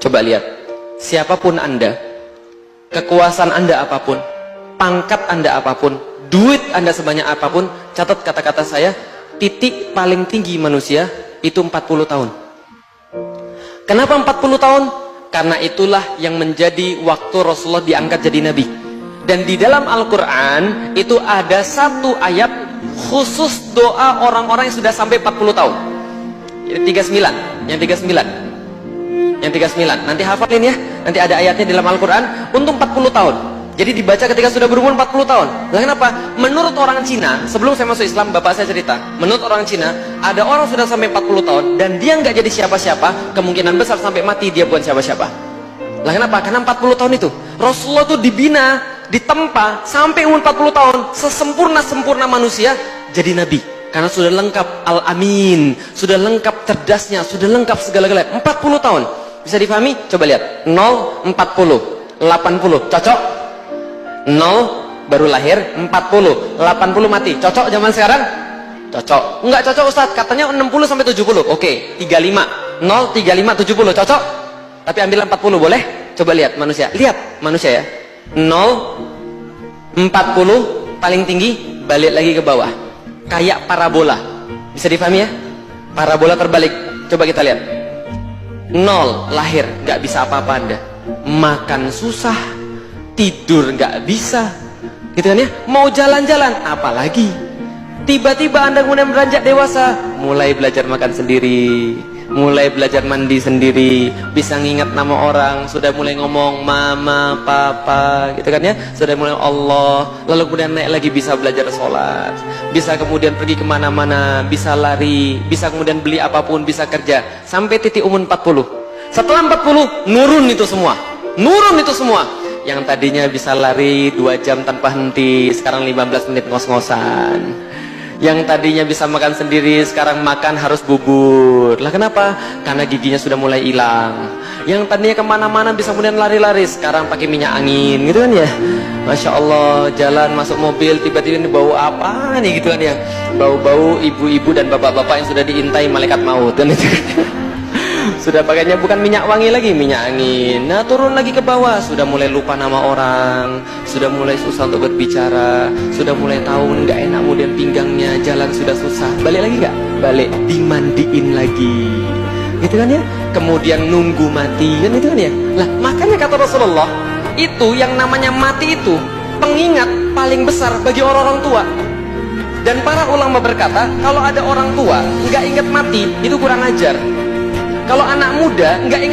Coba lihat, siapapun Anda, kekuasaan Anda apapun, pangkat Anda apapun, duit Anda sebanyak apapun, catat kata-kata saya, titik paling tinggi manusia itu 40 tahun. Kenapa 40 tahun? Karena itulah yang menjadi waktu Rasulullah diangkat jadi Nabi. Dan di dalam Al-Quran itu ada satu ayat khusus doa orang-orang yang sudah sampai 40 tahun. Yang 39. Nanti hafalin ya. Nanti ada ayatnya di dalam Al-Quran untuk 40 tahun. Jadi dibaca ketika sudah berumur 40 tahun. Nah, kenapa? Menurut orang Cina, sebelum saya masuk Islam, bapak saya cerita, menurut orang Cina, ada orang sudah sampai 40 tahun dan dia nggak jadi siapa-siapa, kemungkinan besar sampai mati dia bukan siapa-siapa. Lah kenapa? Karena 40 tahun itu Rasulullah tuh dibina, ditempa sampai umur 40 tahun, sesempurna-sempurna manusia jadi nabi. Karena sudah lengkap al-amin, sudah lengkap cerdasnya, sudah lengkap segala-galanya. 40 tahun. Bisa difahami? Coba lihat. 0, 40, 80. Cocok? 0 baru lahir, 40, 80 mati. Cocok zaman sekarang? Cocok. Enggak cocok Ustaz, katanya 60 sampai 70. Oke, 35. 0, 35, 70. Cocok? Tapi ambil 40 boleh? Coba lihat manusia. Lihat manusia ya. 0, 40 paling tinggi, balik lagi ke bawah. Kayak parabola. Bisa difahami ya? Parabola terbalik. Coba kita lihat. 0 lahir, nggak bisa apa-apa Anda. Makan susah, tidur nggak bisa, gitu kan ya? Mau jalan-jalan, apalagi. Tiba-tiba Anda kemudian beranjak dewasa, mulai belajar makan sendiri, mulai belajar mandi sendiri, bisa ngingat nama orang, sudah mulai ngomong mama, papa, gitu kan ya? Sudah mulai Allah, lalu kemudian naik lagi bisa belajar sholat, bisa kemudian pergi kemana-mana, bisa lari, bisa kemudian beli apapun, bisa kerja, sampai titik umur 40. Setelah 40, nurun itu semua. Yang tadinya bisa lari 2 jam tanpa henti, sekarang 15 menit ngos-ngosan. Yang tadinya bisa makan sendiri, sekarang makan harus bubur. Lah kenapa? Karena giginya sudah mulai hilang. Yang tadinya kemana-mana bisa kemudian lari-lari, sekarang pakai minyak angin, gitu kan ya? Masya Allah, jalan masuk mobil, tiba-tiba ini bau apa nih, gitu kan ya? Bau-bau ibu-ibu dan bapak-bapak yang sudah diintai malaikat maut, kan itu. Sudah pakainya bukan minyak wangi lagi, minyak angin. Nah, turun lagi ke bawah, sudah mulai lupa nama orang, sudah mulai susah untuk berbicara, sudah mulai tahu nggak enak kemudian pinggangnya, jalan sudah susah. Balik lagi nggak? Balik, dimandiin lagi, gitu kan ya? Kemudian nunggu mati, kan itu kan ya? Lah, makanya kata Rasulullah, itu yang namanya mati itu pengingat paling besar bagi orang-orang tua. Dan para ulama berkata, kalau ada orang tua nggak ingat mati, itu kurang ajar. Kalau anak muda nggak ingat